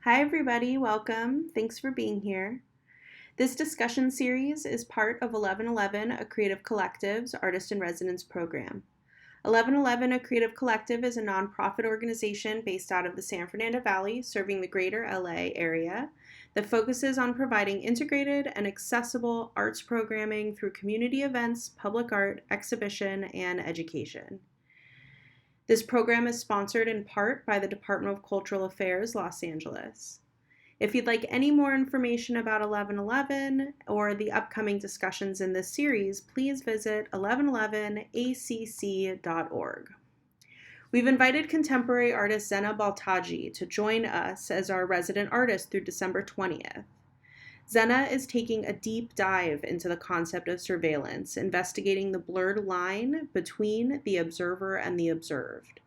Hi, everybody. Welcome. Thanks for being here. This discussion series is part of 1111, a Creative Collective's Artist in Residence program. 1111, a Creative Collective is a nonprofit organization based out of the San Fernando Valley, serving the greater LA area, that focuses on providing integrated and accessible arts programming through community events, public art, exhibition, and education. This program is sponsored in part by the Department of Cultural Affairs, Los Angeles. If you'd like any more information about 1111 or the upcoming discussions in this series, please visit 1111acc.org. We've invited contemporary artist Zeina Baltagi to join us as our resident artist through December 20th. Zeina is taking a deep dive into the concept of surveillance, investigating the blurred line between the observer and the observed.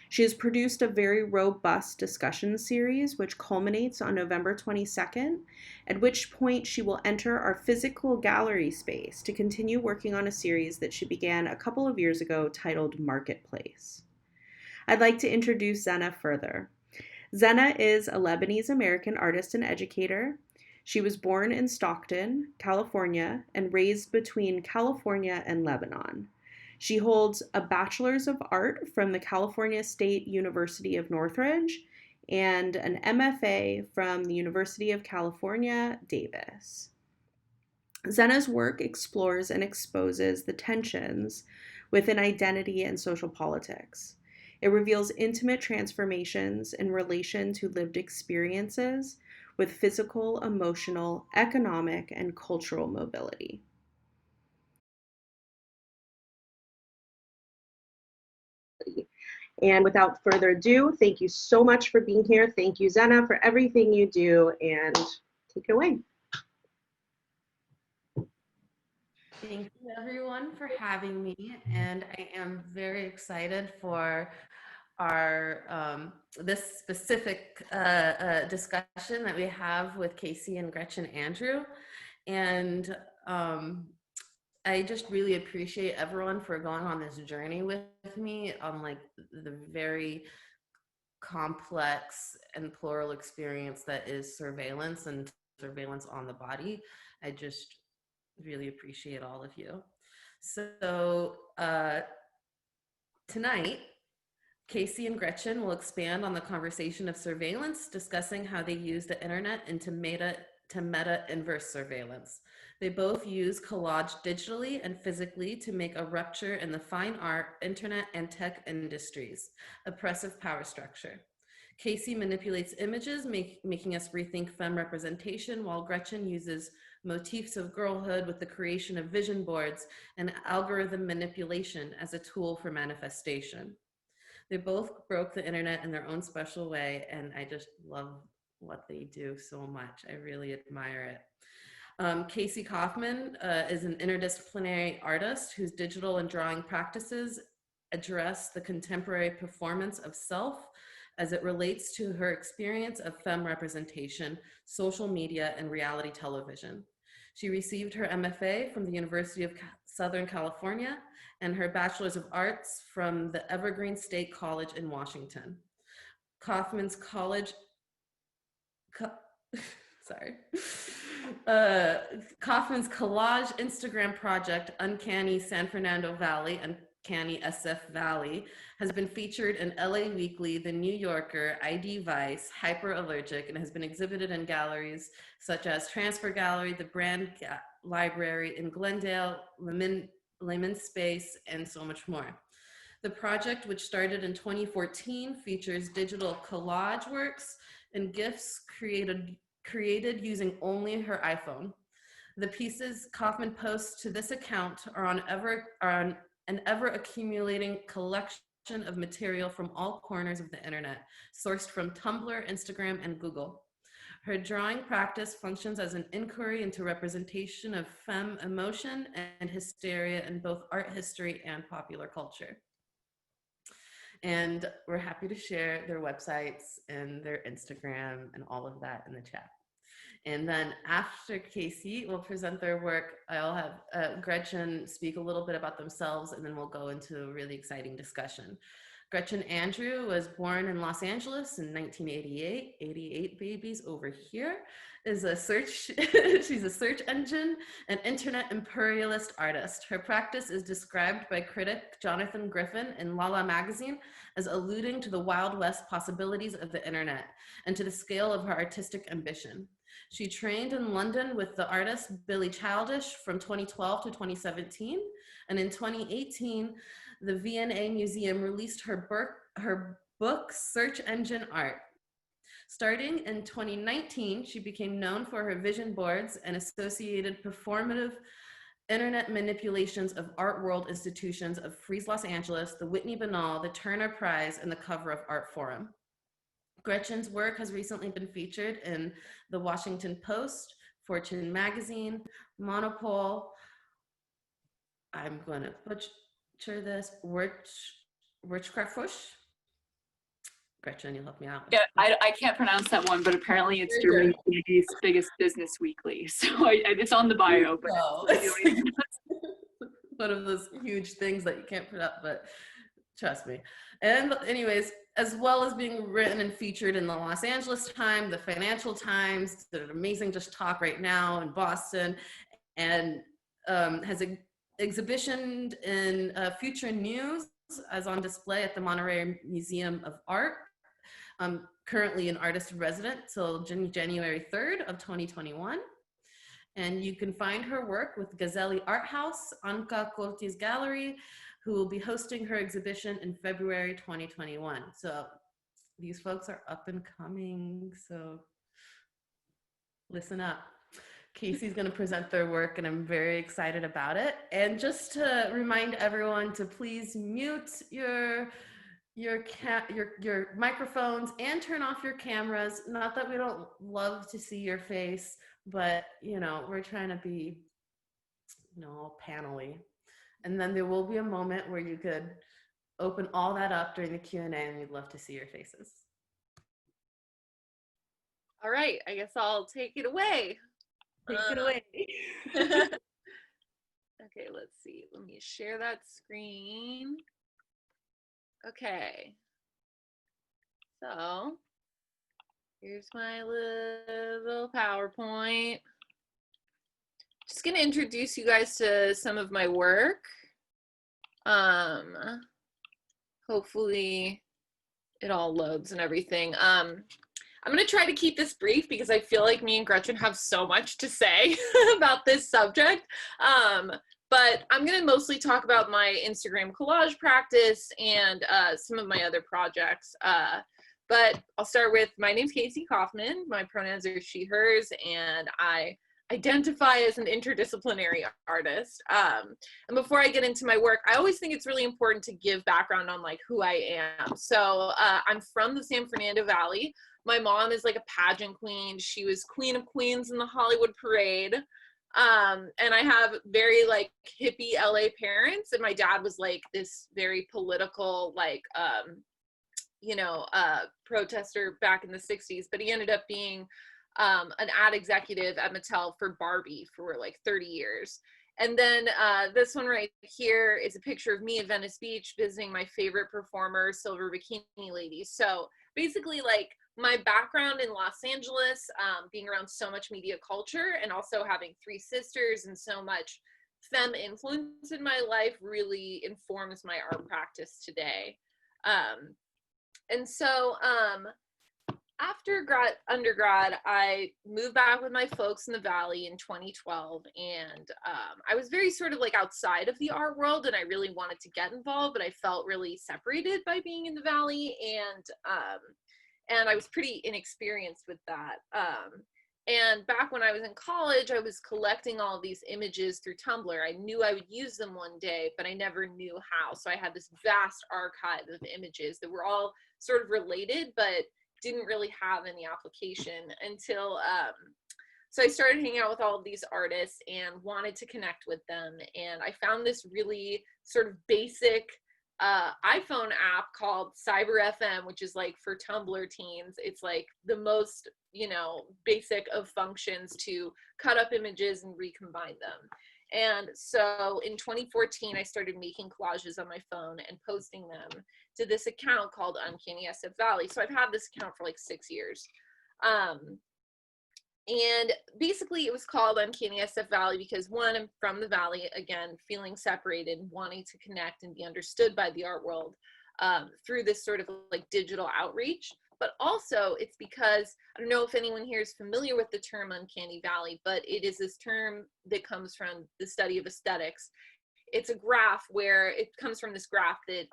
She has produced a very robust discussion series, which culminates on November 22nd, at which point she will enter our physical gallery space to continue working on a series that she began a couple of years ago titled Marketplace. I'd like to introduce Zeina further. Zeina is a Lebanese-American artist and educator. She was born in Stockton, California, and raised between California and Lebanon. She holds a Bachelor's of Art from the California State University of Northridge and an MFA from the University of California, Davis. Zeina's work explores and exposes the tensions within identity and social politics. It reveals intimate transformations in relation to lived experiences with physical, emotional, economic, and cultural mobility. And without further ado, thank you so much for being here. Thank you, Zeina, for everything you do, and take it away. Thank you, everyone, for having me. And I am very excited for our this specific discussion that we have with Casey and Gretchen Andrew. And I just really appreciate everyone for going on this journey with me on like the very complex and plural experience that is surveillance and surveillance on the body. I just really appreciate all of you. So tonight, Casey and Gretchen will expand on the conversation of surveillance, discussing how they use the internet into meta inverse surveillance. They both use collage digitally and physically to make a rupture in the fine art, internet, and tech industries, oppressive power structure. Casey manipulates images, making us rethink femme representation, while Gretchen uses motifs of girlhood with the creation of vision boards and algorithm manipulation as a tool for manifestation. They both broke the internet in their own special way, and I just love what they do so much. I really admire it. Casey Kauffmann is an interdisciplinary artist whose digital and drawing practices address the contemporary performance of self as it relates to her experience of femme representation, social media, and reality television. She received her MFA from the University of Southern California and her Bachelor's of Arts from the Evergreen State College in Washington. Kauffmann's college, Kauffmann's collage Instagram project, Uncanny San Fernando Valley, Uncanny SF Valley, has been featured in LA Weekly, The New Yorker, ID Vice, Hyperallergic, and has been exhibited in galleries such as Transfer Gallery, the Brand Library in Glendale, Lemon Space, and so much more. The project, which started in 2014, features digital collage works and GIFs created using only her iPhone. The pieces Kauffmann posts to this account are on an ever-accumulating collection of material from all corners of the internet, sourced from Tumblr, Instagram, and Google. Her drawing practice functions as an inquiry into representation of femme emotion and hysteria in both art history and popular culture. And we're happy to share their websites and their Instagram and all of that in the chat. And then after Casey will present their work, I'll have Gretchen speak a little bit about themselves, and then we'll go into a really exciting discussion. Gretchen Andrew was born in Los Angeles in 1988. 88 babies over here. She's a search engine and internet imperialist artist. Her practice is described by critic Jonathan Griffin in Lala magazine as alluding to the Wild West possibilities of the internet and to the scale of her artistic ambition. She trained in London with the artist Billy Childish from 2012 to 2017, and in 2018, the V&A Museum released her book, Search Engine Art. Starting in 2019, she became known for her vision boards and associated performative internet manipulations of art world institutions of Frieze Los Angeles, the Whitney Biennale, the Turner Prize, and the cover of Art Forum. Gretchen's work has recently been featured in the Washington Post, Fortune Magazine, Monopole, I'm going to butcher this, Wirtschaftsfusch. Gretchen, you'll help me out. Yeah, I can't pronounce that one, but apparently it's Germany's biggest business weekly. So it's on the bio. But one of those huge things that you can't pronounce, but trust me. And anyways, as well as being written and featured in the Los Angeles Times, the Financial Times, the amazing Just Talk Right Now in Boston, and has exhibitioned in Future News as on display at the Monterey Museum of Art. Currently an artist resident till January 3rd of 2021. And you can find her work with Gazzelli Art House, Anka Corti's Gallery, who will be hosting her exhibition in February 2021. So these folks are up and coming, so listen up. Casey's going to present their work, and I'm very excited about it. And just to remind everyone to please mute your microphones and turn off your cameras. Not that we don't love to see your face, but we're trying to be panel-y. And then there will be a moment where you could open all that up during the Q&A, and we'd love to see your faces. All right, I guess I'll take it away. Take it away. Okay, let's see. Let me share that screen. Okay. So here's my little PowerPoint. Just gonna introduce you guys to some of my work. Hopefully it all loads and everything. I'm gonna try to keep this brief because I feel like me and Gretchen have so much to say about this subject. But I'm gonna mostly talk about my Instagram collage practice and some of my other projects. But I'll start with, my name's Casey Kauffmann. My pronouns are she, hers, and I identify as an interdisciplinary artist. And before I get into my work, I always think it's really important to give background on like who I am. So I'm from the San Fernando Valley. My mom is like a pageant queen. She was Queen of Queens in the Hollywood Parade. And I have very like hippie LA parents, and my dad was like this very political, like, protester back in the 60s, but he ended up being an ad executive at Mattel for Barbie for like 30 years. And then this one right here is a picture of me at Venice Beach visiting my favorite performer, Silver Bikini Lady. So basically, like, my background in Los Angeles, being around so much media culture and also having three sisters and so much femme influence in my life really informs my art practice today. And so after undergrad, I moved back with my folks in the Valley in 2012, and I was very sort of like outside of the art world, and I really wanted to get involved, but I felt really separated by being in the Valley, and I was pretty inexperienced with that. And back when I was in college, I was collecting all of these images through Tumblr. I knew I would use them one day, but I never knew how. So I had this vast archive of images that were all sort of related, but didn't really have any application until, so I started hanging out with all of these artists and wanted to connect with them. And I found this really sort of basic iPhone app called Cyber FM, which is like for Tumblr teens. It's like the most, basic of functions to cut up images and recombine them. And so in 2014, I started making collages on my phone and posting them. to this account called Uncanny SF Valley. So I've had this account for like 6 years. And basically it was called Uncanny SF Valley because, one, I'm from the Valley, again, feeling separated, wanting to connect and be understood by the art world through this sort of like digital outreach. But also it's because, I don't know if anyone here is familiar with the term Uncanny Valley, but it is this term that comes from the study of aesthetics. It's a graph where it comes from this graph that,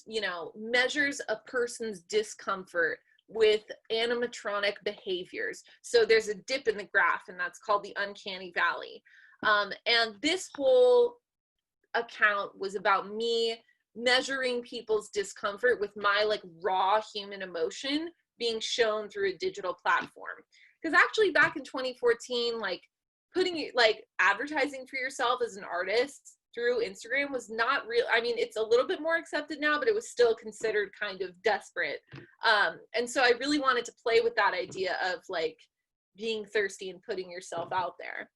you know, measures a person's discomfort with animatronic behaviors. So there's a dip in the graph, and that's called the Uncanny Valley. And this whole account was about me measuring people's discomfort with my like raw human emotion being shown through a digital platform. Because actually back in 2014, like putting it, like advertising for yourself as an artist through Instagram was not real. I mean, it's a little bit more accepted now, but it was still considered kind of desperate. And so I really wanted to play with that idea of like being thirsty and putting yourself out there.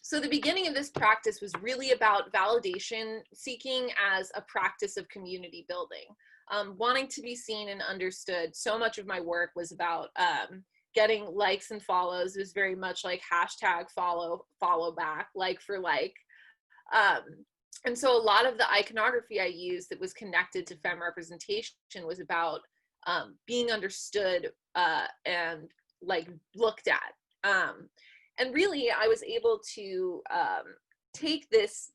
So the beginning of this practice was really about validation seeking as a practice of community building, wanting to be seen and understood. So much of my work was about getting likes and follows. It was very much like hashtag follow back, like for like. And so a lot of the iconography I used that was connected to femme representation was about being understood and like looked at. And really, I was able to take this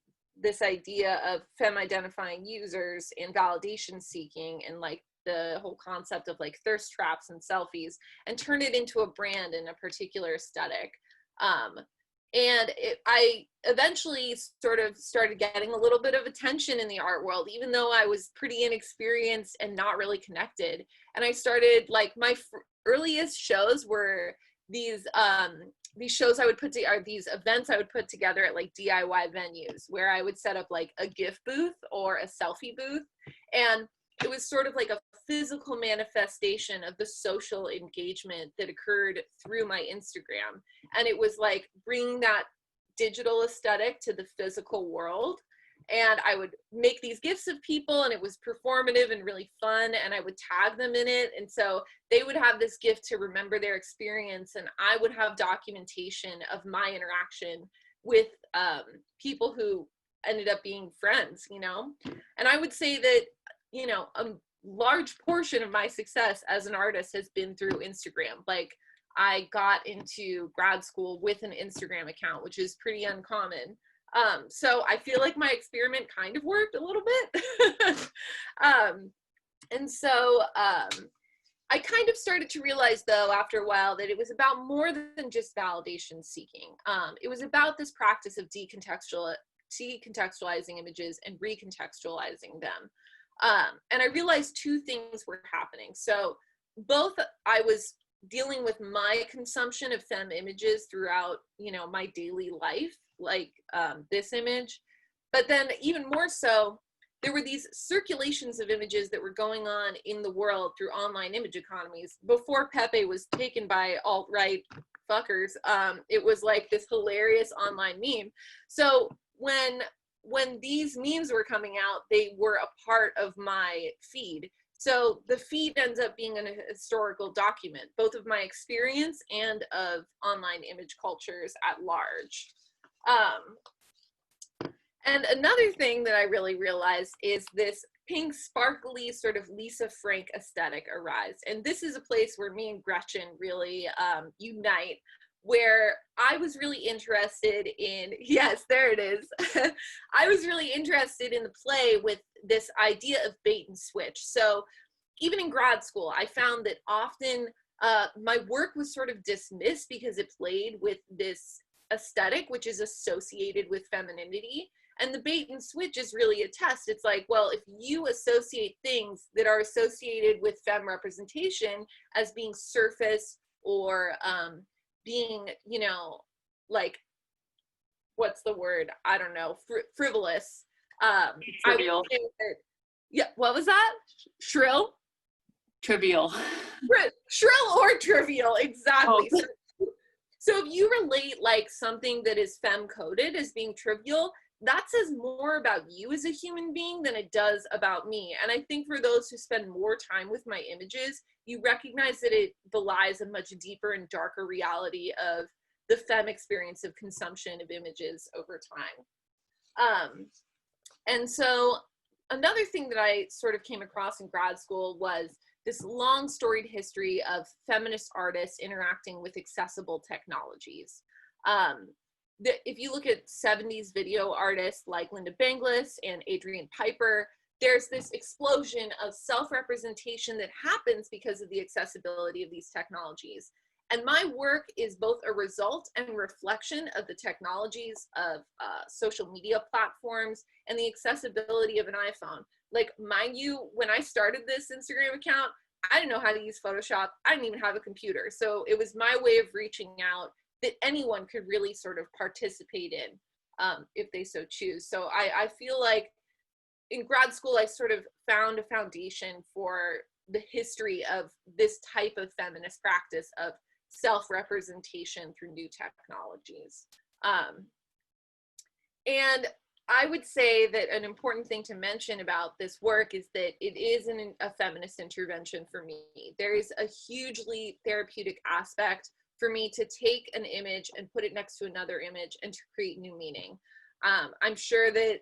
idea of femme identifying users and validation seeking and like the whole concept of like thirst traps and selfies and turn it into a brand in a particular aesthetic. And I eventually sort of started getting a little bit of attention in the art world, even though I was pretty inexperienced and not really connected. And I started, like, my earliest shows were these shows I would put together, these events I would put together at like DIY venues where I would set up like a GIF booth or a selfie booth. And it was sort of like a physical manifestation of the social engagement that occurred through my Instagram. And it was like bringing that digital aesthetic to the physical world. And I would make these GIFs of people, and it was performative and really fun, and I would tag them in it. And so they would have this GIF to remember their experience, and I would have documentation of my interaction with people who ended up being friends, you know? And I would say that, you know, a large portion of my success as an artist has been through Instagram. Like, I got into grad school with an Instagram account, which is pretty uncommon. So I feel like my experiment kind of worked a little bit. And so I kind of started to realize, though, after a while, that it was about more than just validation seeking. It was about this practice of decontextualizing images and recontextualizing them. And I realized two things were happening. So both I was dealing with my consumption of femme images throughout, you know, my daily life, like this image, but then even more so, there were these circulations of images that were going on in the world through online image economies. Before Pepe was taken by alt-right fuckers, it was like this hilarious online meme. So when these memes were coming out, they were a part of my feed. So the feed ends up being a historical document, both of my experience and of online image cultures at large. And another thing that I really realized is this pink, sparkly sort of Lisa Frank aesthetic arise. And this is a place where me and Gretchen really unite, where I was really interested in, yes, there it is. I was really interested in the play with this idea of bait and switch. So even in grad school, I found that often my work was sort of dismissed because it played with this aesthetic, which is associated with femininity. And the bait and switch is really a test. It's like, well, if you associate things that are associated with femme representation as being surface or being, you know, like, what's the word? I don't know, frivolous. Trivial. Yeah, what was that? Shrill? Trivial. Shrill or trivial, exactly. Oh. So if you relate like something that is femme coded as being trivial, that says more about you as a human being than it does about me. And I think for those who spend more time with my images, you recognize that it belies a much deeper and darker reality of the femme experience of consumption of images over time. And so another thing that I sort of came across in grad school was this long storied history of feminist artists interacting with accessible technologies. If you look at 70s video artists like Linda Banglis and Adrienne Piper, there's this explosion of self-representation that happens because of the accessibility of these technologies. And my work is both a result and reflection of the technologies of social media platforms and the accessibility of an iPhone. Like, mind you, when I started this Instagram account, I didn't know how to use Photoshop. I didn't even have a computer. So it was my way of reaching out that anyone could really sort of participate in if they so choose. So I feel like in grad school, I sort of found a foundation for the history of this type of feminist practice of self-representation through new technologies. And I would say that an important thing to mention about this work is that it is a feminist intervention for me. There is a hugely therapeutic aspect for me to take an image and put it next to another image and to create new meaning. I'm sure that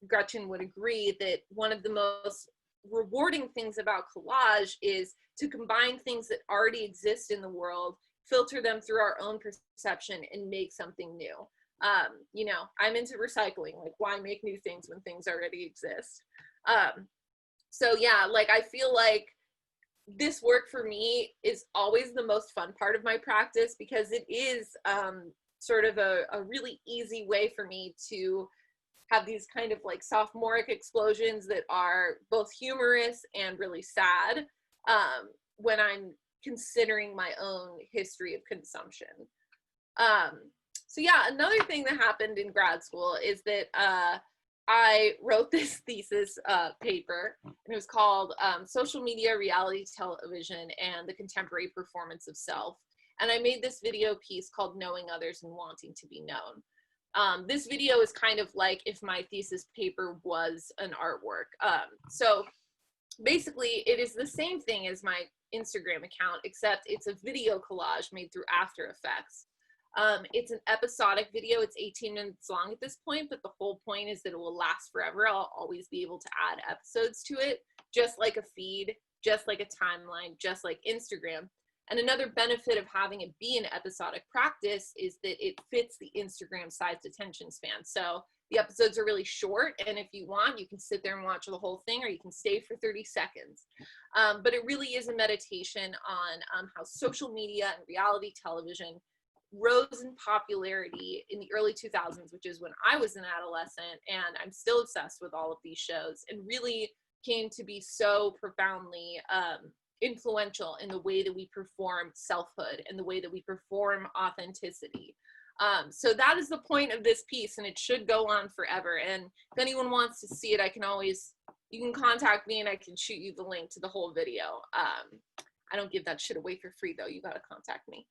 Gretchen would agree that one of the most rewarding things about collage is to combine things that already exist in the world, filter them through our own perception, and make something new. You know, I'm into recycling. Like, why make new things when things already exist? So yeah, like, I feel like this work for me is always the most fun part of my practice, because it is sort of a really easy way for me to have these kind of like sophomoric explosions that are both humorous and really sad when I'm considering my own history of consumption. So yeah, another thing that happened in grad school is that I wrote this thesis paper, and it was called Social Media, Reality Television, and the Contemporary Performance of Self. And I made this video piece called Knowing Others and Wanting to Be Known. This video is kind of like if my thesis paper was an artwork. So basically, it is the same thing as my Instagram account, except it's a video collage made through After Effects. It's an episodic video. It's 18 minutes long at this point, but the whole point is that it will last forever. I'll always be able to add episodes to it, just like a feed, just like a timeline, just like Instagram. And another benefit of having it be an episodic practice is that it fits the Instagram-sized attention span. So the episodes are really short, and if you want, you can sit there and watch the whole thing, or you can stay for 30 seconds. But it really is a meditation on how social media and reality television rose in popularity in the early 2000s, which is when I was an adolescent, and I'm still obsessed with all of these shows, and really came to be so profoundly influential in the way that we perform selfhood and the way that we perform authenticity. So that is the point of this piece, and it should go on forever. And if anyone wants to see it, you can contact me and I can shoot you the link to the whole video. I don't give that shit away for free though. You gotta contact me.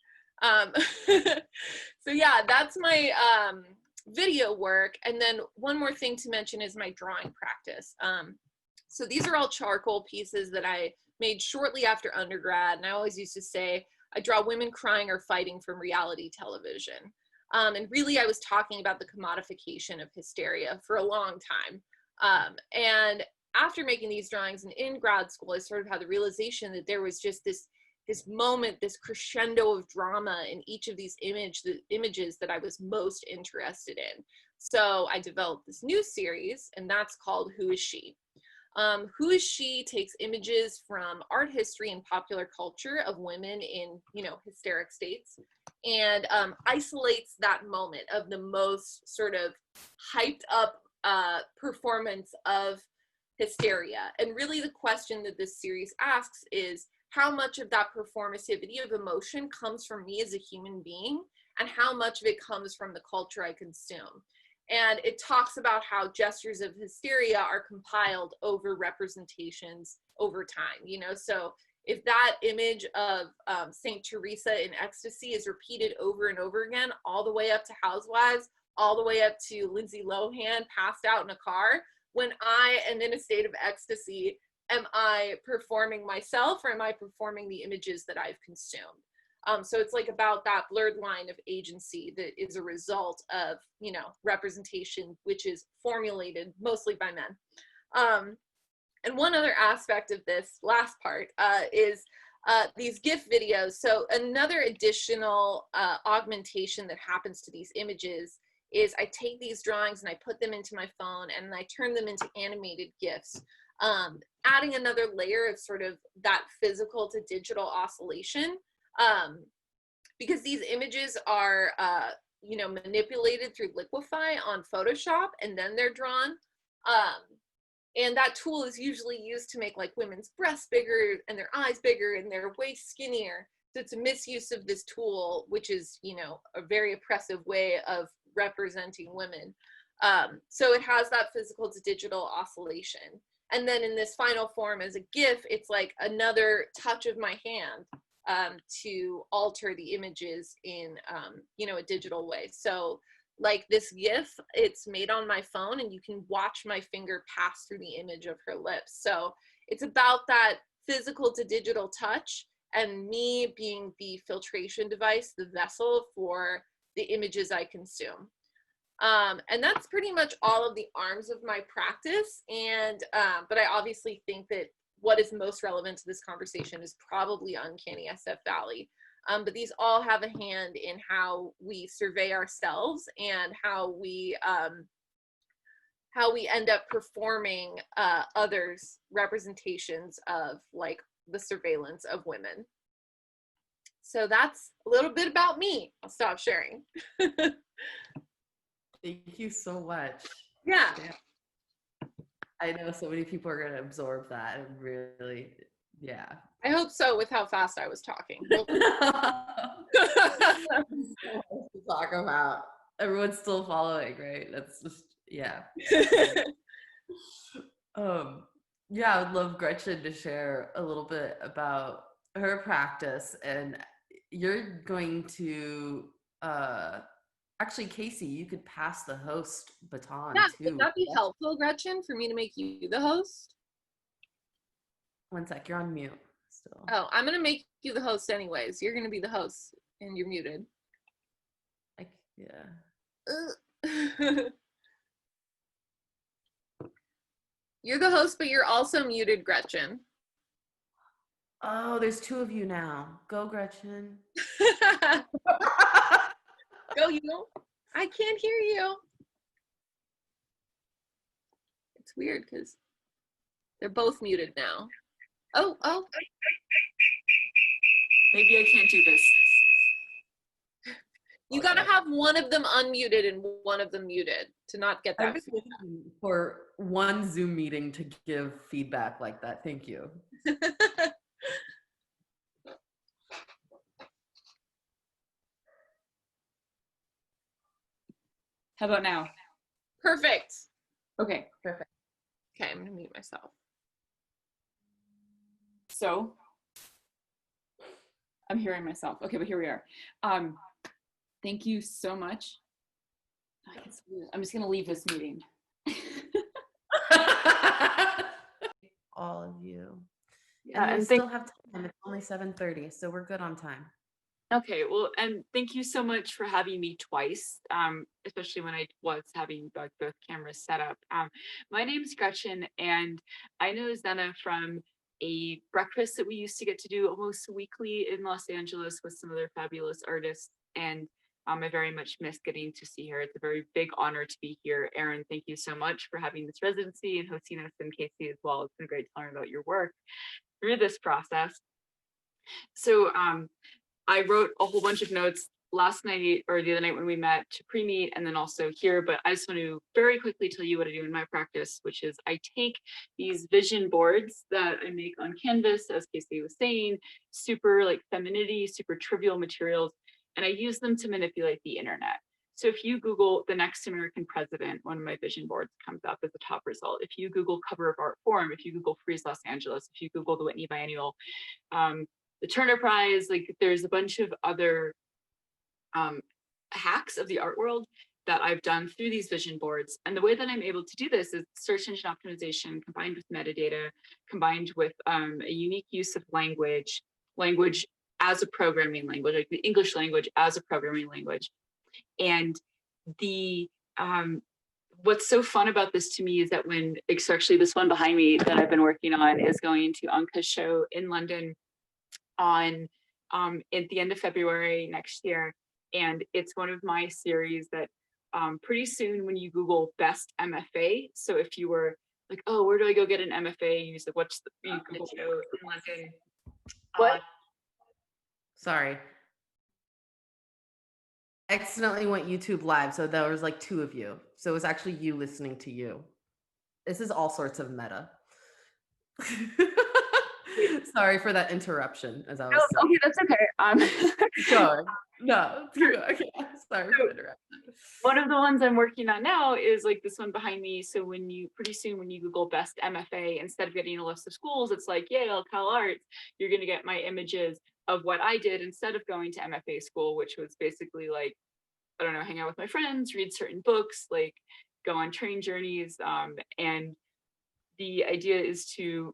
So yeah, that's my video work. And then one more thing to mention is my drawing practice. So these are all charcoal pieces that I made shortly after undergrad. And I always used to say, I draw women crying or fighting from reality television. And really, I was talking about the commodification of hysteria for a long time. And after making these drawings and in grad school, I sort of had the realization that there was just this moment, this crescendo of drama in each of these images that I was most interested in. So I developed this new series, and that's called Who Is She? Who Is She takes images from art history and popular culture of women in, hysteric states, and isolates that moment of the most sort of hyped up performance of hysteria. And really the question that this series asks is, how much of that performativity of emotion comes from me as a human being, and how much of it comes from the culture I consume? And it talks about how gestures of hysteria are compiled over representations over time, So if that image of St. Teresa in ecstasy is repeated over and over again, all the way up to Housewives, all the way up to Lindsay Lohan passed out in a car, when I am in a state of ecstasy, am I performing myself or am I performing the images that I've consumed? So it's like about that blurred line of agency that is a result of, you know, representation, which is formulated mostly by men. And one other aspect of this last part is these GIF videos. So another additional augmentation that happens to these images is I take these drawings and I put them into my phone and I turn them into animated GIFs, adding another layer of sort of that physical to digital oscillation, because these images are, you know, manipulated through Liquify on Photoshop and then they're drawn. And that tool is usually used to make like women's breasts bigger and their eyes bigger and their waist skinnier. So it's a misuse of this tool, which is, you know, a very oppressive way of representing women. So it has that physical to digital oscillation. And then in this final form as a GIF, it's like another touch of my hand to alter the images in, you know, a digital way. So like this GIF, it's made on my phone and you can watch my finger pass through the image of her lips. So it's about that physical to digital touch and me being the filtration device, the vessel for the images I consume. And that's pretty much all of the arms of my practice. And, but I obviously think that what is most relevant to this conversation is probably Uncanny SF Valley. But these all have a hand in how we survey ourselves and how we end up performing others' representations of like the surveillance of women. So that's a little bit about me. I'll stop sharing. Thank you so much. Yeah. I know so many people are going to absorb that and really, yeah. I hope so with how fast I was talking. To talk about. Everyone's still following, right? That's just, yeah. Yeah, I would love Gretchen to share a little bit about her practice, and you're going to actually, Casey, you could pass the host baton too. Would that be helpful, Gretchen, for me to make you the host? One sec, you're on mute still. Oh, I'm gonna make you the host anyways. You're gonna be the host and you're muted. Yeah. You're the host, but you're also muted, Gretchen. Oh, there's two of you now. Go, Gretchen. Go, you. I can't hear you. It's weird because they're both muted now. Oh. Maybe I can't do this. You gotta have one of them unmuted and one of them muted to not get that. I've been looking for one Zoom meeting to give feedback like that. Thank you. How about now? Perfect. Okay, perfect. Okay, I'm gonna mute myself. So I'm hearing myself. Okay, but here we are. Thank you so much. I'm just gonna leave this meeting. All of you. Yeah, and we and still have time. It's only 7:30, so we're good on time. Okay, well, and thank you so much for having me twice, especially when I was having both cameras set up. My name's Gretchen, and I know Zeina from a breakfast that we used to get to do almost weekly in Los Angeles with some other fabulous artists, and I very much miss getting to see her. It's a very big honor to be here. Erin, thank you so much for having this residency and hosting us, and Casey as well. It's been great to learn about your work through this process. So I wrote a whole bunch of notes last night or the other night when we met to pre-meet, and then also here, but I just want to very quickly tell you what I do in my practice, which is I take these vision boards that I make on canvas, as Casey was saying, super like femininity, super trivial materials, and I use them to manipulate the internet. So if you Google the next American president, one of my vision boards comes up as the top result. If you Google cover of art forum, if you Google Freeze Los Angeles, if you Google the Whitney Biennial, the Turner Prize, like there's a bunch of other hacks of the art world. that I've done through these vision boards. And the way that I'm able to do this is search engine optimization combined with metadata, combined with a unique use of language as a programming language, like the English language as a programming language. And the what's so fun about this to me is that when, actually this one behind me that I've been working on is going to Anka's show in London on at the end of February next year. And it's one of my series that pretty soon when you Google best MFA, so if you were like, oh, where do I go get an MFA? You said, what's the Google show in London? What? Sorry. I accidentally went YouTube live, so there was like 2 of you. So it was actually you listening to you. This is all sorts of meta. Sorry for that interruption as I was saying. Okay, that's okay. Sorry. No, okay. Sorry for interrupting. One of the ones I'm working on now is like this one behind me. So when you, pretty soon when you Google best MFA, instead of getting a list of schools, it's like Yale, Cal Arts, you're gonna get my images of what I did instead of going to MFA school, which was basically like, I don't know, hang out with my friends, read certain books, like go on train journeys. And the idea is to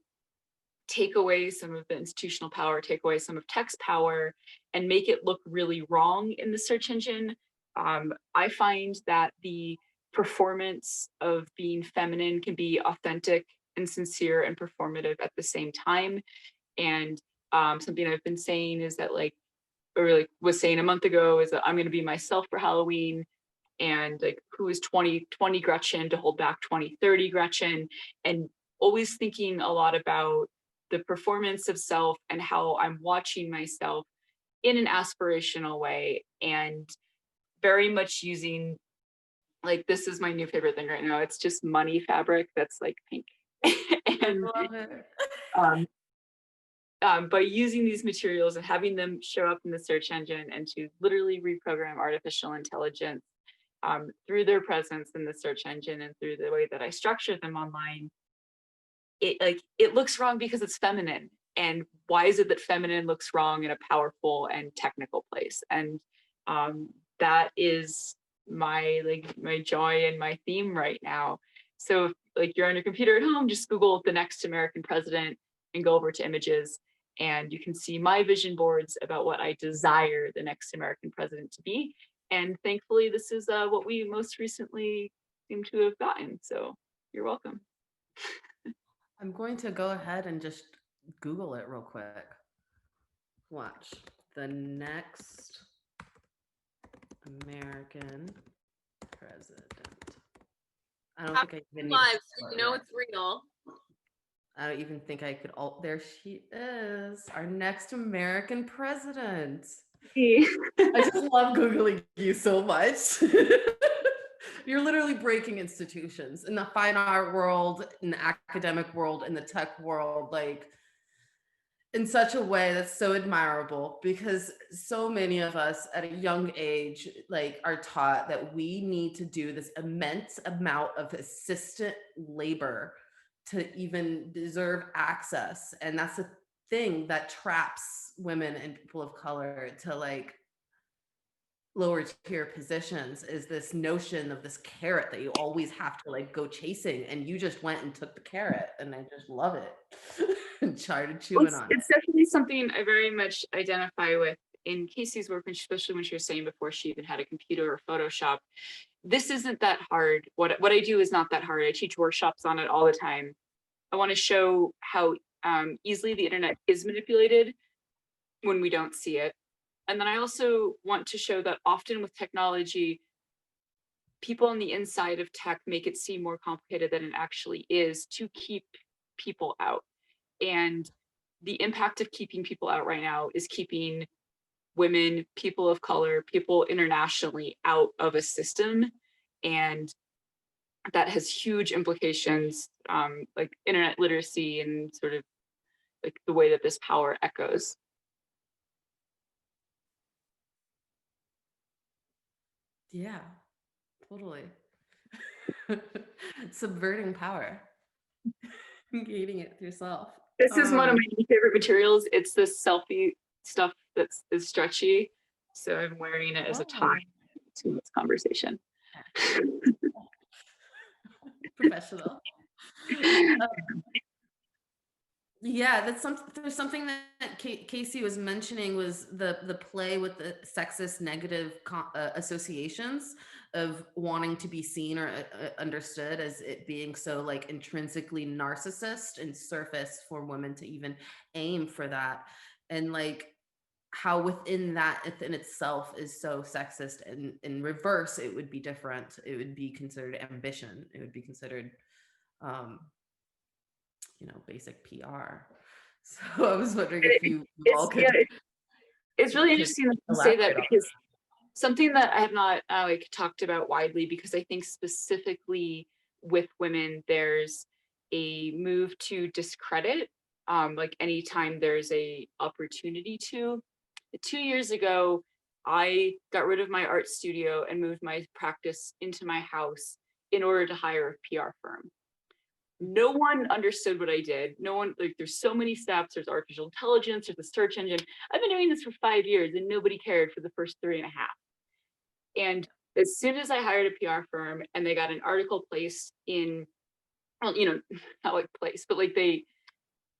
take away some of the institutional power, take away some of text power, and make it look really wrong in the search engine. I find that the performance of being feminine can be authentic and sincere and performative at the same time. And something I've been saying is that was saying a month ago is that I'm going to be myself for Halloween, and like who is 2020 Gretchen to hold back 2030 Gretchen, and always thinking a lot about the performance of self and how I'm watching myself in an aspirational way, and very much using, like, this is my new favorite thing right now. It's just money fabric that's like pink. And by using these materials and having them show up in the search engine and to literally reprogram artificial intelligence through their presence in the search engine and through the way that I structure them online, it looks wrong because it's feminine. And why is it that feminine looks wrong in a powerful and technical place? And that is my joy and my theme right now. So if you're on your computer at home, just Google the next American president and go over to images, and you can see my vision boards about what I desire the next American president to be. And thankfully, this is what we most recently seem to have gotten. So you're welcome. I'm going to go ahead and just Google it real quick. Watch. The next American president. I don't think I even live, so you know it's real. I don't even think I could. There she is, our next American president. I just love Googling you so much. You're literally breaking institutions in the fine art world, in the academic world, in the tech world, like in such a way that's so admirable, because so many of us at a young age are taught that we need to do this immense amount of assistant labor to even deserve access. And that's the thing that traps women and people of color to lower tier positions, is this notion of this carrot that you always have to go chasing. And you just went and took the carrot, and I just love it. And started chewing on it. It's definitely something I very much identify with in Casey's work, especially when she was saying before she even had a computer or Photoshop. This isn't that hard. What I do is not that hard. I teach workshops on it all the time. I want to show how easily the internet is manipulated when we don't see it. And then I also want to show that often with technology, people on the inside of tech make it seem more complicated than it actually is to keep people out. And the impact of keeping people out right now is keeping women, people of color, people internationally out of a system. And that has huge implications, like internet literacy and sort of the way that this power echoes. Yeah, totally. Subverting power. Gaining it through self. This is one of my favorite materials. It's this selfie stuff is stretchy. So I'm wearing it as a tie to this conversation. Professional. Yeah, there's something that Casey was mentioning was the play with the sexist negative associations of wanting to be seen or understood as it being so like intrinsically narcissist and surface for women to even aim for that, and like how within that within itself is so sexist, and in reverse it would be different. It would be considered ambition. It would be considered basic PR. So I was wondering if you all could. It's really interesting to say that, because something that I have not talked about widely, because I think specifically with women, there's a move to discredit, like anytime there's a opportunity to. 2 years ago, I got rid of my art studio and moved my practice into my house in order to hire a PR firm. No one understood what I did. No one, like, there's so many steps. There's artificial intelligence, there's the search engine. I've been doing this for 5 years and nobody cared for the first 3.5. And as soon as I hired a PR firm and they got an article placed in, well, not like placed, but like they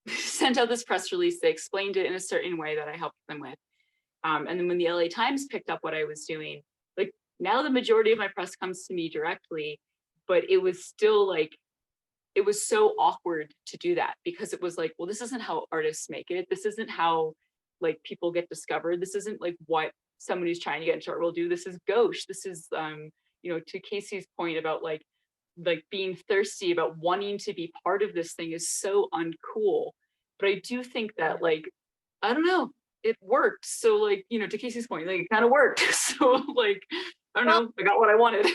sent out this press release, they explained it in a certain way that I helped them with. And then when the LA Times picked up what I was doing, like now the majority of my press comes to me directly, but it was still like, it was so awkward to do that, because it was like, well, this isn't how artists make it. This isn't how like people get discovered. This isn't like what someone who's trying to get into art will do. This is gauche. This is, to Casey's point about like being thirsty about wanting to be part of this thing is so uncool. But I do think that like, I don't know, it worked. So like, to Casey's point, like it kind of worked. So like, I don't know, I got what I wanted.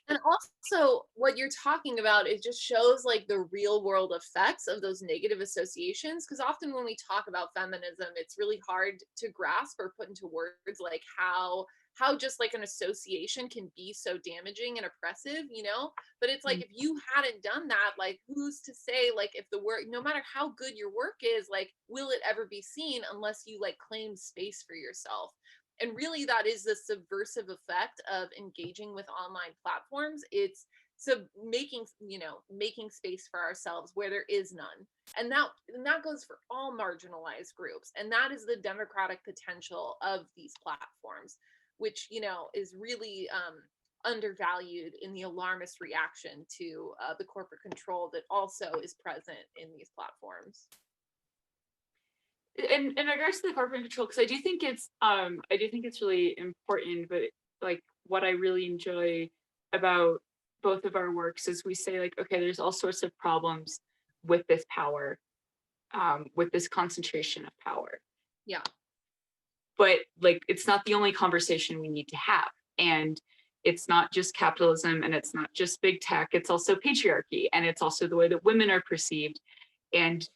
And also what you're talking about, it just shows like the real world effects of those negative associations. Because often when we talk about feminism, it's really hard to grasp or put into words like how just like an association can be so damaging and oppressive, but it's like, if you hadn't done that, like who's to say, like if the work, no matter how good your work is, like will it ever be seen unless you like claim space for yourself? And really that is the subversive effect of engaging with online platforms. It's making space for ourselves where there is none. And that goes for all marginalized groups. And that is the democratic potential of these platforms, which, is really undervalued in the alarmist reaction to the corporate control that also is present in these platforms. In regards to the corporate control, because I do think it's really important, but like what I really enjoy about both of our works is we say like, okay, there's all sorts of problems with this power, with this concentration of power. Yeah. But like, it's not the only conversation we need to have. And it's not just capitalism, and it's not just big tech, it's also patriarchy, and it's also the way that women are perceived. And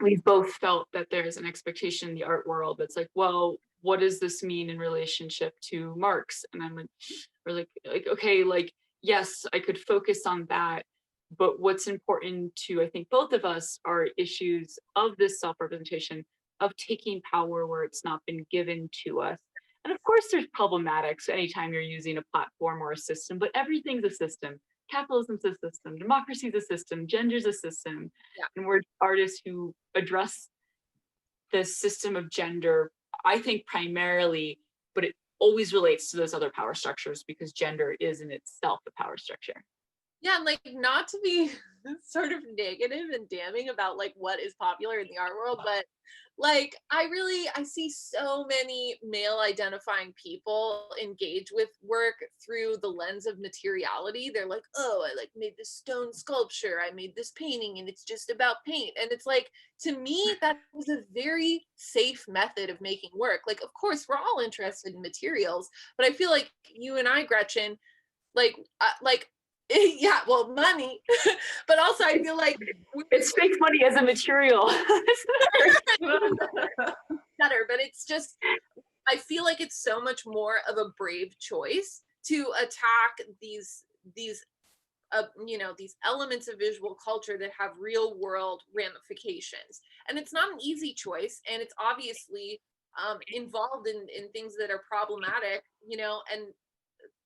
we've both felt that there's an expectation in the art world that's like, well, what does this mean in relationship to Marx? And I'm like, we're like, okay, like, yes, I could focus on that, but what's important to, I think, both of us are issues of this self-representation, of taking power where it's not been given to us. And of course there's problematics anytime you're using a platform or a system, but everything's a system. Capitalism's a system, democracy's a system, gender's a system. Yeah. And we're artists who address the system of gender, I think primarily, but it always relates to those other power structures, because gender is in itself a power structure. Yeah, and like not to be sort of negative and damning about like what is popular in the art world, but like I see so many male identifying people engage with work through the lens of materiality. They're like, oh, I like made this stone sculpture, I made this painting, and it's just about paint. And it's like, to me, that is a very safe method of making work. Like, of course, we're all interested in materials, but I feel like you and I, Gretchen, yeah, well, money, but also I feel like it's fake money as a material. Better, but it's just, I feel like it's so much more of a brave choice to attack these these elements of visual culture that have real world ramifications. And it's not an easy choice, and it's obviously involved in things that are problematic, and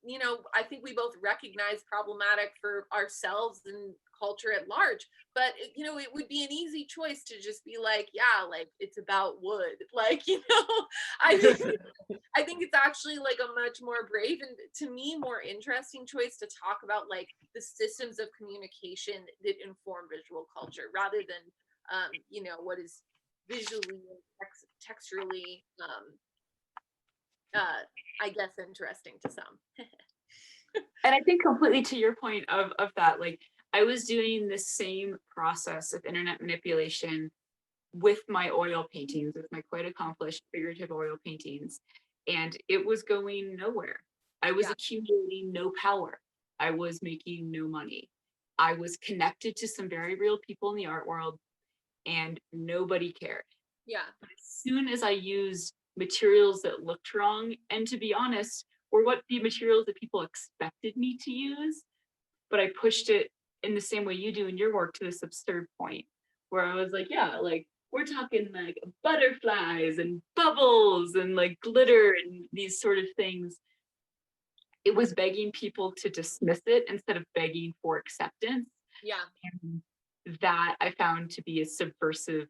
you know, I think we both recognize problematic for ourselves and culture at large. But, you know, it would be an easy choice to just be like, yeah, like it's about wood. Like, you know, I think I think it's actually like a much more brave and, to me, more interesting choice to talk about like the systems of communication that inform visual culture rather than, you know, what is visually and texturally, I guess, interesting to some. And I think completely to your point of that, like I was doing the same process of internet manipulation with my oil paintings, with my quite accomplished figurative oil paintings, and it was going nowhere. I was accumulating no power. I was making no money. I was connected to some very real people in the art world, and nobody cared. Yeah. But as soon as I used materials that looked wrong, and to be honest, were what the materials that people expected me to use, but I pushed it in the same way you do in your work to this absurd point where I was like, yeah, like we're talking like butterflies and bubbles and like glitter and these sort of things. It was begging people to dismiss it instead of begging for acceptance. Yeah. And that I found to be a subversive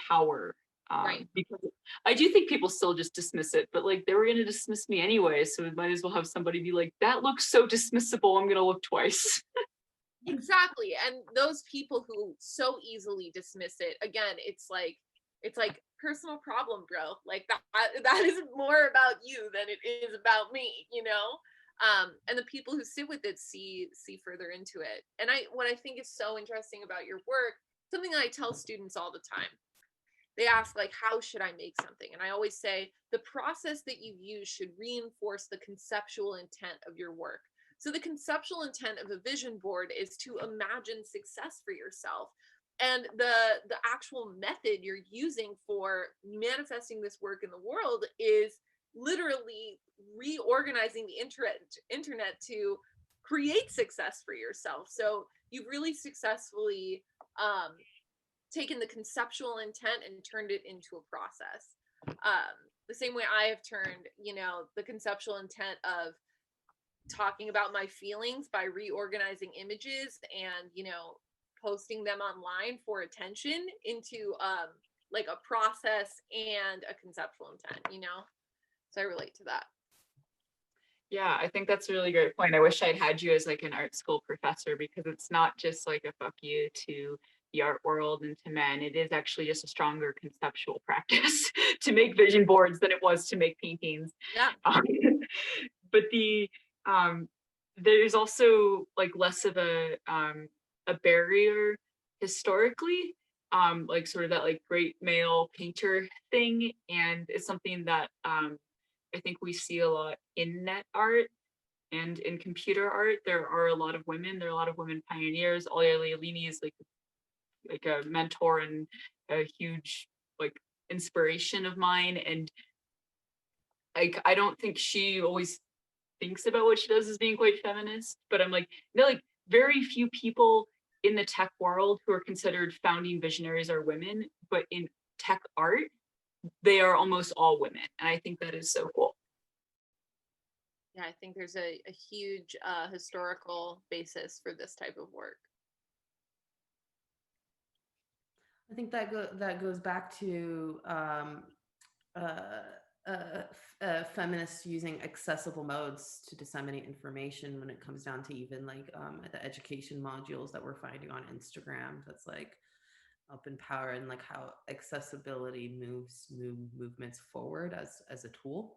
power. Right. Because I do think people still just dismiss it, but like they were going to dismiss me anyway, so we might as well have somebody be like, that looks so dismissible, I'm going to look twice. Exactly. And those people who so easily dismiss it, again, it's like personal problem, bro. Like that is more about you than it is about me, you know? And the people who sit with it see further into it. And what I think is so interesting about your work, something that I tell students all the time. They ask, like, how should I make something? And I always say the process that you use should reinforce the conceptual intent of your work. So the conceptual intent of a vision board is to imagine success for yourself. And the actual method you're using for manifesting this work in the world is literally reorganizing the internet to create success for yourself. So you've really successfully taken the conceptual intent and turned it into a process. The same way I have turned, you know, the conceptual intent of talking about my feelings by reorganizing images and, you know, posting them online for attention into like a process and a conceptual intent, you know? So I relate to that. Yeah, I think that's a really great point. I wish I'd had you as like an art school professor, because it's not just like a fuck you to the art world and to men. It is actually just a stronger conceptual practice to make vision boards than it was to make paintings. Yeah. But there's also like less of a barrier historically, like sort of that like great male painter thing, and it's something that I think we see a lot in net art and in computer art. There are a lot of women. There are a lot of women pioneers. Olia Lealini is like a mentor and a huge like inspiration of mine. And I don't think she always thinks about what she does as being quite feminist, but I'm like, no, like very few people in the tech world who are considered founding visionaries are women, but in tech art, they are almost all women. And I think that is so cool. Yeah, I think there's a huge historical basis for this type of work. I think that goes back to feminists using accessible modes to disseminate information when it comes down to even like the education modules that we're finding on Instagram. That's like up in power, and like how accessibility moves movements forward as a tool.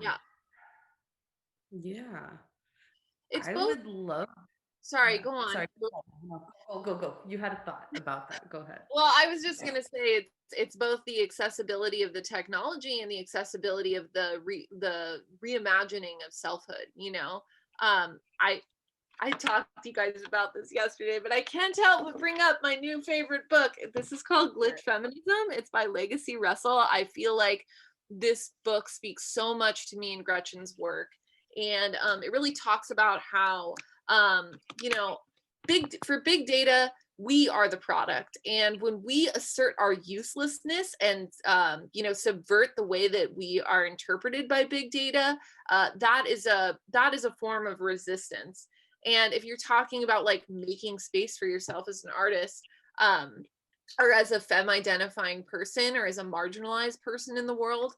Yeah. It's I both. would love. Sorry, go on. Sorry. Go. You had a thought about that. Go ahead. Well, I was just going to say it's both the accessibility of the technology and the accessibility of the reimagining of selfhood, you know. I talked to you guys about this yesterday, but I can't help but bring up my new favorite book. This is called Glitch Feminism. It's by Legacy Russell. I feel like this book speaks so much to me and Gretchen's work. And it really talks about how, you know, big data, we are the product. And when we assert our uselessness and, you know, subvert the way that we are interpreted by big data, that is a form of resistance. And if you're talking about like making space for yourself as an artist, or as a femme identifying person, or as a marginalized person in the world,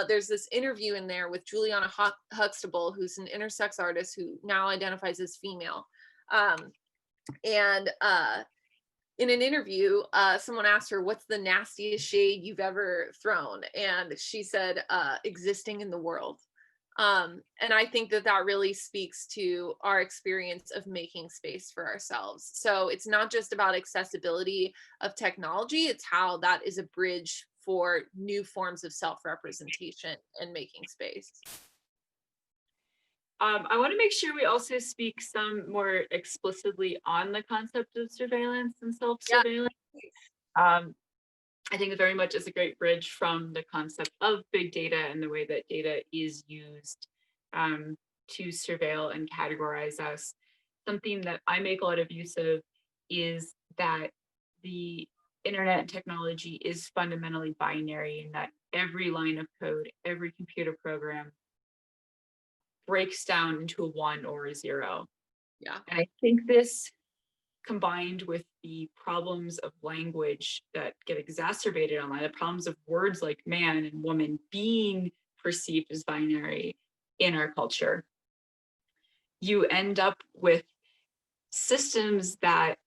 there's this interview in there with Juliana Huxtable, who's an intersex artist who now identifies as female. In an interview, someone asked her, what's the nastiest shade you've ever thrown? And she said, existing in the world. And I think that that really speaks to our experience of making space for ourselves. So it's not just about accessibility of technology, it's how that is a bridge for new forms of self-representation and making space. I want to make sure we also speak some more explicitly on the concept of surveillance and self-surveillance. Yeah. I think it very much is a great bridge from the concept of big data and the way that data is used to surveil and categorize us. Something that I make a lot of use of is that the internet and technology is fundamentally binary, and that every line of code, every computer program breaks down into a 1 or a 0. Yeah. And I think this, combined with the problems of language that get exacerbated online, the problems of words like man and woman being perceived as binary in our culture, you end up with systems that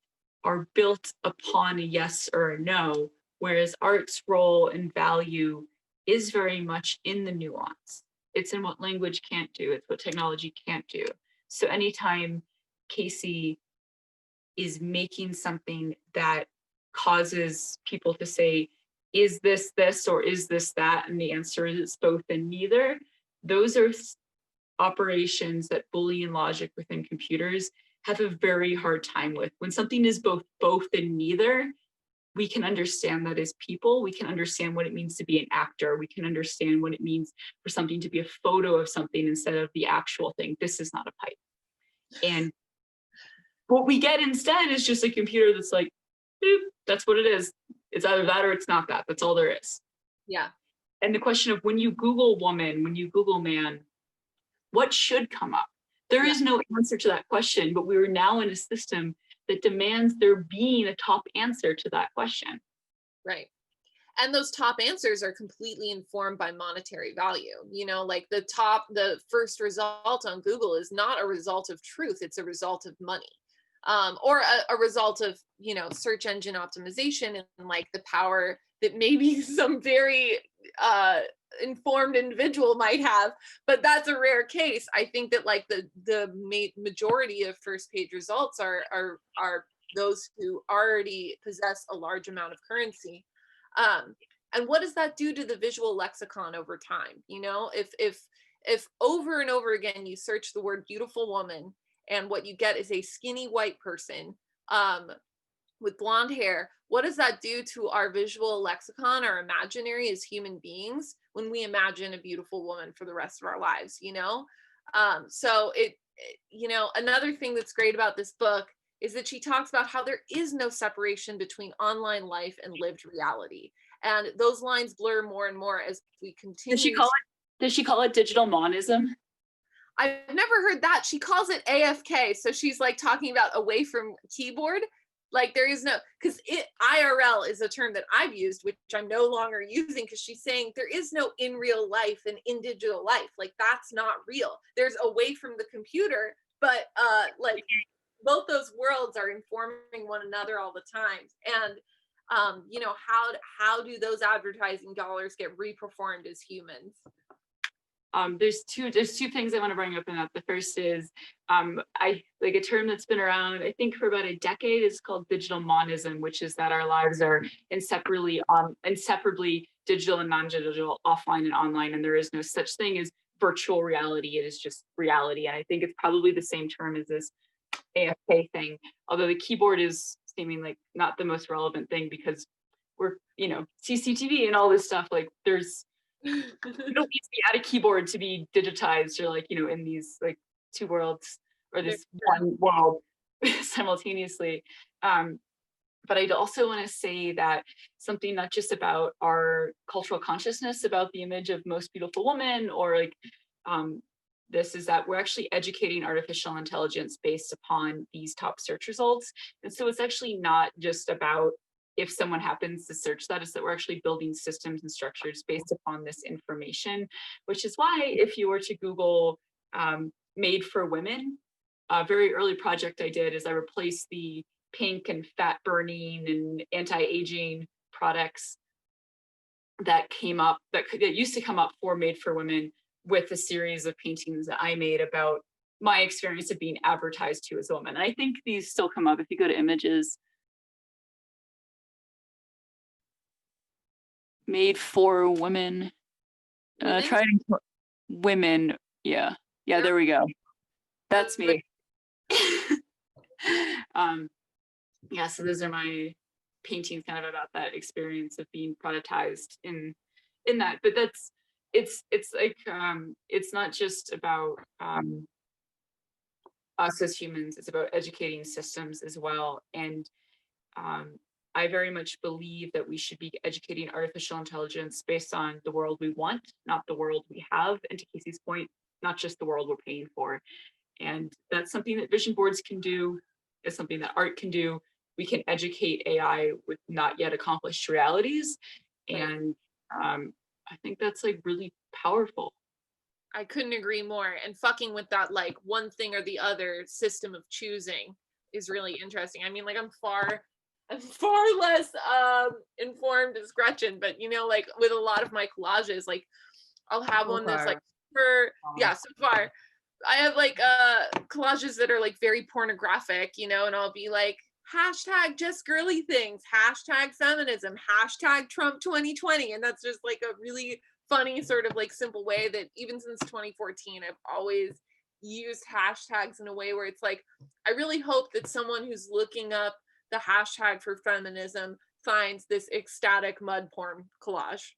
are built upon a yes or a no, whereas art's role and value is very much in the nuance. It's in what language can't do, it's what technology can't do. So anytime Casey is making something that causes people to say, is this this or is this that? And the answer is it's both and neither. Those are operations that Boolean logic within computers have a very hard time with. When something is both and neither, we can understand that as people. We can understand what it means to be an actor. We can understand what it means for something to be a photo of something instead of the actual thing. This is not a pipe. And what we get instead is just a computer that's like, boop, that's what it is. It's either that or it's not that. That's all there is. Yeah. And the question of when you Google woman, when you Google man, what should come up? There is no answer to that question, but we are now in a system that demands there being a top answer to that question. Right. And those top answers are completely informed by monetary value. You know, like the first result on Google is not a result of truth, it's a result of money. Or a result of, you know, search engine optimization and like the power that maybe some very informed individual might have, but that's a rare case. I think that like the majority of first page results are those who already possess a large amount of currency. And what does that do to the visual lexicon over time? You know, if over and over again you search the word beautiful woman and what you get is a skinny white person with blonde hair, what does that do to our visual lexicon, our imaginary as human beings, when we imagine a beautiful woman for the rest of our lives, you know? So you know, another thing that's great about this book is that she talks about how there is no separation between online life and lived reality. And those lines blur more and more as we continue. Does she call it digital monism? I've never heard that. She calls it AFK. So she's like talking about away from keyboard. Like there is no, because IRL is a term that I've used, which I'm no longer using, because she's saying there is no in real life and in digital life. Like that's not real. There's away from the computer, but like both those worlds are informing one another all the time. And you know, how do those advertising dollars get reperformed as humans? There's two things I want to bring up in that. The first is I like a term that's been around, I think, for about a decade. Is called digital monism, which is that our lives are inseparably digital and non-digital, offline and online, and there is no such thing as virtual reality. It is just reality. And I think it's probably the same term as this AFK thing, although the keyboard is seeming like not the most relevant thing because we're, you know, CCTV and all this stuff. Like there's you don't need to be at a keyboard to be digitized or like, you know, in these like two worlds or this one world simultaneously. But I'd also want to say that something not just about our cultural consciousness about the image of most beautiful woman, or like this, is that we're actually educating artificial intelligence based upon these top search results. And so it's actually not just about if someone happens to search that, it's that we're actually building systems and structures based upon this information, which is why if you were to Google made for women, a very early project I did is I replaced the pink and fat burning and anti-aging products that came up, that used to come up for made for women, with a series of paintings that I made about my experience of being advertised to as a woman. And I think these still come up if you go to images. Made for women. Trying women. Yeah, there we go. That's me. Yeah, so those are my paintings kind of about that experience of being productized in that. But that's it's like it's not just about us as humans, it's about educating systems as well. And I very much believe that we should be educating artificial intelligence based on the world we want, not the world we have, and to Casey's point, not just the world we're paying for. And that's something that vision boards can do, it's something that art can do. We can educate AI with not yet accomplished realities. And I think that's like really powerful. I couldn't agree more. And fucking with that like one thing or the other system of choosing is really interesting. I mean, like I'm far less informed as Gretchen, but you know, like with a lot of my collages, like I'll have one that's like super, so far I have like collages that are like very pornographic, you know, and I'll be like hashtag just girly things, hashtag feminism, hashtag Trump 2020, and that's just like a really funny sort of like simple way that even since 2014 I've always used hashtags in a way where it's like I really hope that someone who's looking up the hashtag for feminism finds this ecstatic mud porn collage.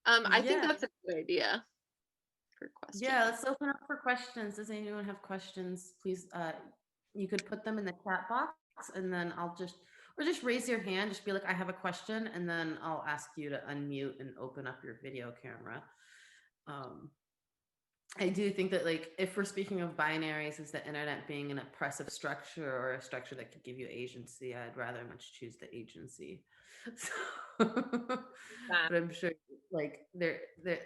I think that's a good idea for questions. Yeah, let's open up for questions. Does anyone have questions? Please, you could put them in the chat box, and then I'll just raise your hand. Just be like, I have a question, and then I'll ask you to unmute and open up your video camera. I do think that, like, if we're speaking of binaries as the internet being an oppressive structure or a structure that could give you agency, I'd rather much choose the agency. But I'm sure, like, there's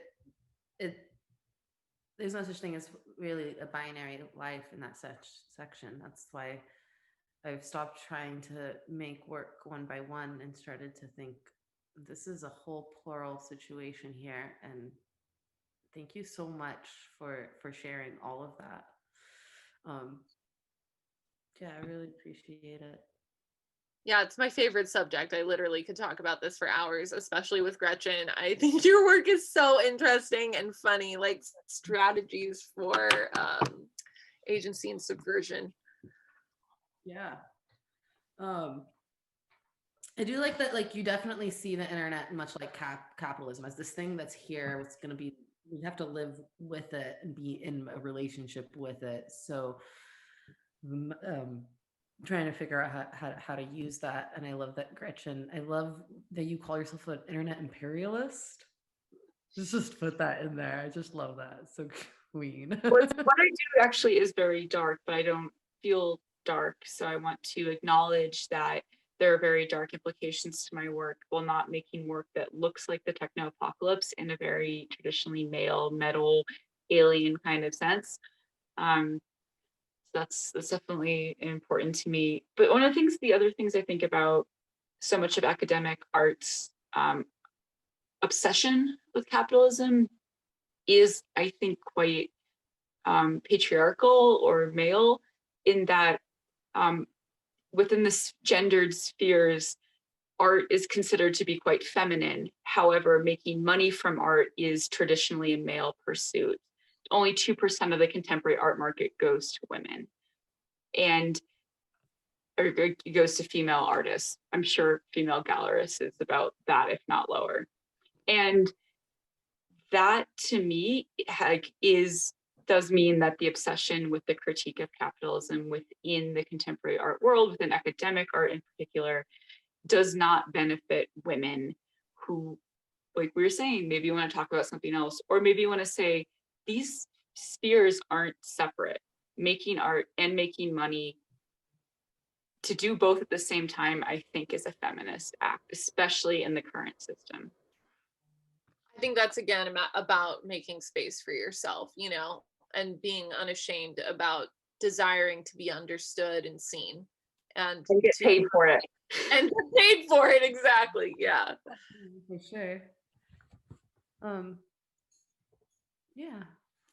no such thing as really a binary life in that section. That's why I've stopped trying to make work one by one and started to think this is a whole plural situation here. And thank you so much for sharing all of that. Yeah, I really appreciate it. Yeah, it's my favorite subject. I literally could talk about this for hours, especially with Gretchen. I think your work is so interesting and funny, like strategies for agency and subversion. Yeah. I do like that, like, you definitely see the internet much like capitalism as this thing that's here. It's going to be, we have to live with it and be in a relationship with it. So trying to figure out how to use that. And I love that, Gretchen, I love that you call yourself an internet imperialist. Just put that in there. I just love that. So queen. What I do actually is very dark, but I don't feel dark. So I want to acknowledge that there are very dark implications to my work while not making work that looks like the techno-apocalypse in a very traditionally male, metal, alien kind of sense. That's definitely important to me. But one of the other things I think about so much of academic art's obsession with capitalism is, I think, quite patriarchal or male, in that within this gendered spheres, art is considered to be quite feminine. However, making money from art is traditionally a male pursuit. Only 2% of the contemporary art market goes to women, or it goes to female artists. I'm sure female gallerists is about that, if not lower. And that, to me, is does mean that the obsession with the critique of capitalism within the contemporary art world, within academic art in particular, does not benefit women who, like we were saying, maybe you want to talk about something else, or maybe you want to say these spheres aren't separate. Making art and making money, to do both at the same time, I think is a feminist act, especially in the current system. I think that's again about making space for yourself, you know, and being unashamed about desiring to be understood and seen, and get paid for it. And get paid for it, exactly. Yeah. For sure. Yeah.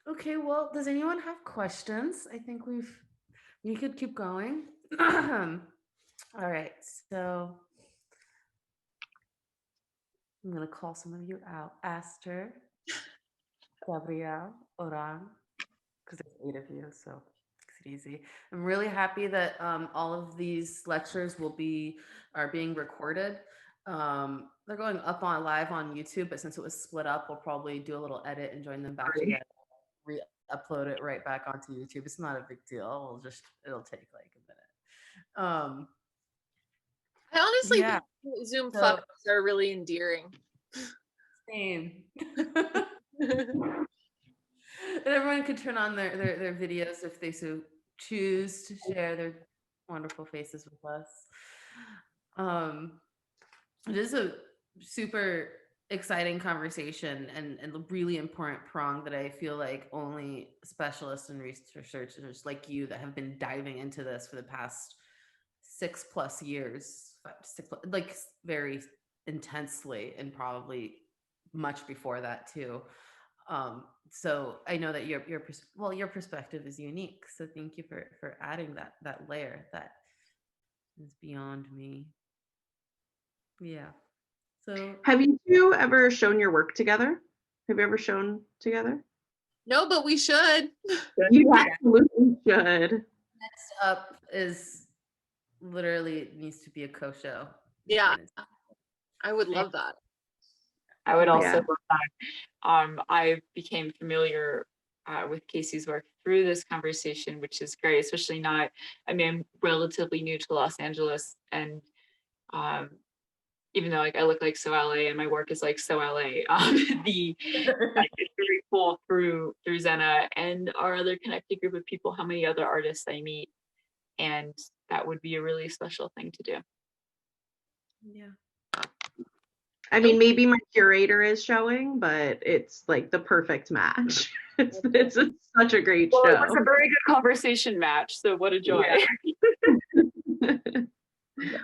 Okay, well, does anyone have questions? I think we could keep going. All right, so I'm gonna call some of you out. Aster, Gabrielle, Oran, because there's 8 of you, so makes it easy. I'm really happy that all of these lectures are being recorded. They're going up on live on YouTube, but since it was split up, we'll probably do a little edit and join them back together. Re-upload it right back onto YouTube. It's not a big deal. It'll take like a minute. I honestly yeah. think Zoom fuck-ups are really endearing. Same. And everyone could turn on their videos if they so choose to share their wonderful faces with us. It is a super exciting conversation and a really important prong that I feel like only specialists and researchers like you that have been diving into this for the past 6+ years, like very intensely, and probably much before that too. So I know that your perspective is unique. So thank you for adding that layer that is beyond me. Yeah. So have you two ever shown your work together? Have you ever shown together? No, but we should. You absolutely should. Next up is literally needs to be a co-show. Yeah, I would love that. I would also love that. I became familiar with Casey's work through this conversation, which is great, especially I'm relatively new to Los Angeles, and even though like I look like so LA and my work is like so LA, it's very cool through Zeina and our other connected group of people, how many other artists I meet, and that would be a really special thing to do. Yeah. I mean, maybe my curator is showing, but it's like the perfect match. It's such a great show. It was a very good conversation match, so what a joy. Yeah.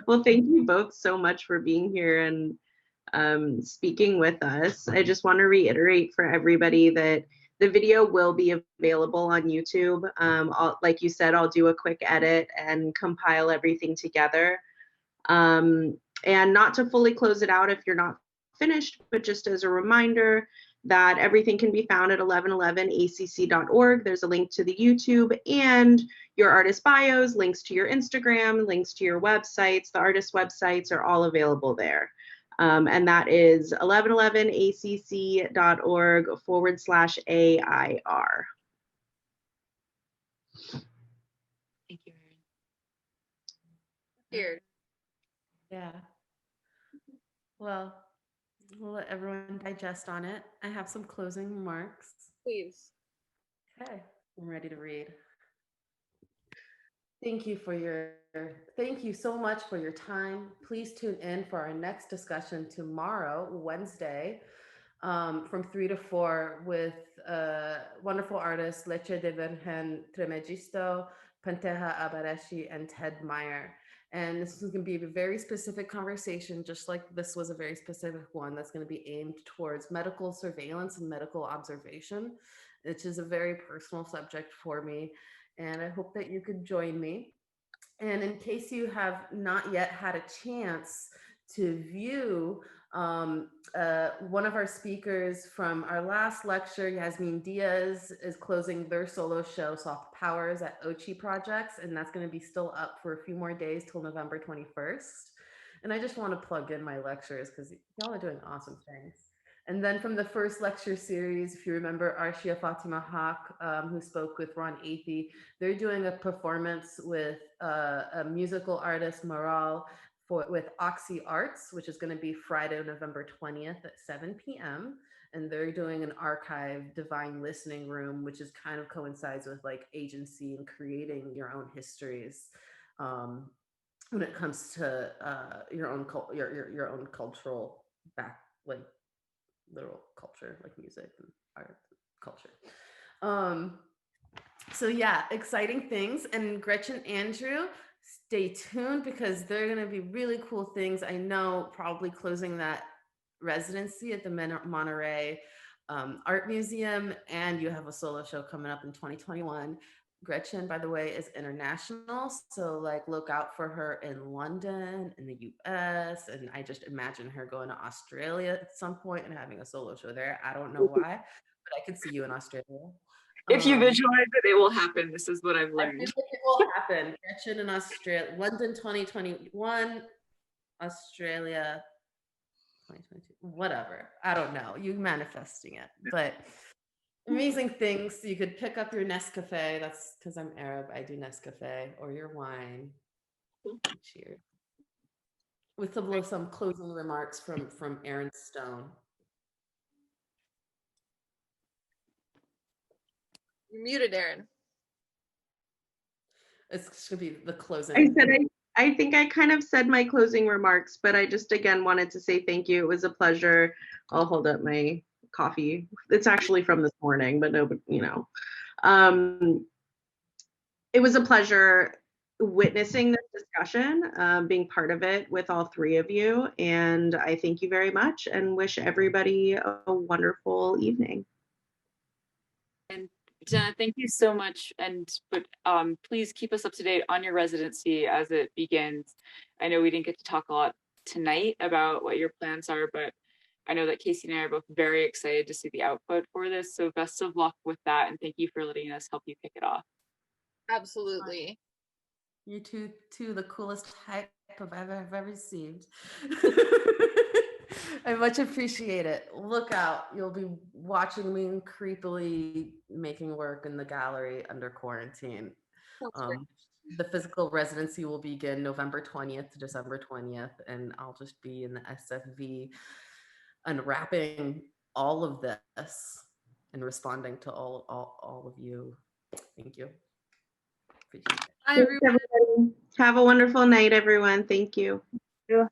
Well, thank you both so much for being here and speaking with us. I just want to reiterate for everybody that the video will be available on YouTube. Like you said, I'll do a quick edit and compile everything together. And not to fully close it out if you're not finished, but just as a reminder that everything can be found at 1111acc.org. There's a link to the YouTube and your artist bios, links to your Instagram, links to your websites. The artist websites are all available there. And that is 1111acc.org/AIR. Thank you, Erin. Here. Yeah. Well, we'll let everyone digest on it. I have some closing remarks. Please. Okay, I'm ready to read. Thank you so much for your time. Please tune in for our next discussion tomorrow, Wednesday, from 3 to 4 with wonderful artists Leche de Virgen Tremegisto, Panteja Abareshi, and Ted Meyer. And this is going to be a very specific conversation, just like this was a very specific one that's going to be aimed towards medical surveillance and medical observation, which is a very personal subject for me. And I hope that you could join me. And in case you have not yet had a chance to view one of our speakers from our last lecture, Yasmin Diaz, is closing their solo show, Soft Powers, at Ochi Projects, and that's going to be still up for a few more days till November 21st. And I just want to plug in my lectures because y'all are doing awesome things. And then from the first lecture series, if you remember Arshia Fatima Haq, who spoke with Ron Athey, they're doing a performance with a musical artist, Maral, with Oxy Arts, which is going to be Friday, November 20th at 7 p.m. And they're doing an archive divine listening room, which is kind of coincides with like agency and creating your own histories when it comes to your own cultural like literal culture, like music and art culture. So yeah, exciting things. And Gretchen Andrew, stay tuned because there are going to be really cool things. I know probably closing that residency at the Monterey Art Museum, and you have a solo show coming up in 2021. Gretchen, by the way, is international, so like look out for her in London, in the US, and I just imagine her going to Australia at some point and having a solo show there. I don't know why, but I could see you in Australia. If you visualize it, it will happen. This is what I've learned. I feel like it will happen. Gretchen in Australia, London 2021, Australia 2022, whatever. I don't know. You manifesting it, but amazing things. You could pick up your Nescafe. That's because I'm Arab. I do Nescafe, or your wine. Cheers. With some closing remarks from Aaron Stone. You're muted, Aaron. It's going to be the closing. I think I kind of said my closing remarks, but I just again wanted to say thank you. It was a pleasure. I'll hold up my coffee. It's actually from this morning, but no, you know. It was a pleasure witnessing this discussion, being part of it with all three of you. And I thank you very much and wish everybody a wonderful evening. And Jenna, thank you so much. But please keep us up to date on your residency as it begins. I know we didn't get to talk a lot tonight about what your plans are, but I know that Casey and I are both very excited to see the output for this. So best of luck with that. And thank you for letting us help you kick it off. Absolutely. You two, the coolest hype I've ever received. I much appreciate it. Look out. You'll be watching me creepily making work in the gallery under quarantine. The physical residency will begin November 20th to December 20th, and I'll just be in the SFV unwrapping all of this and responding to all of you. Thank you. Appreciate it. Hi, everyone. Have a wonderful night, everyone. Thank you. Yeah.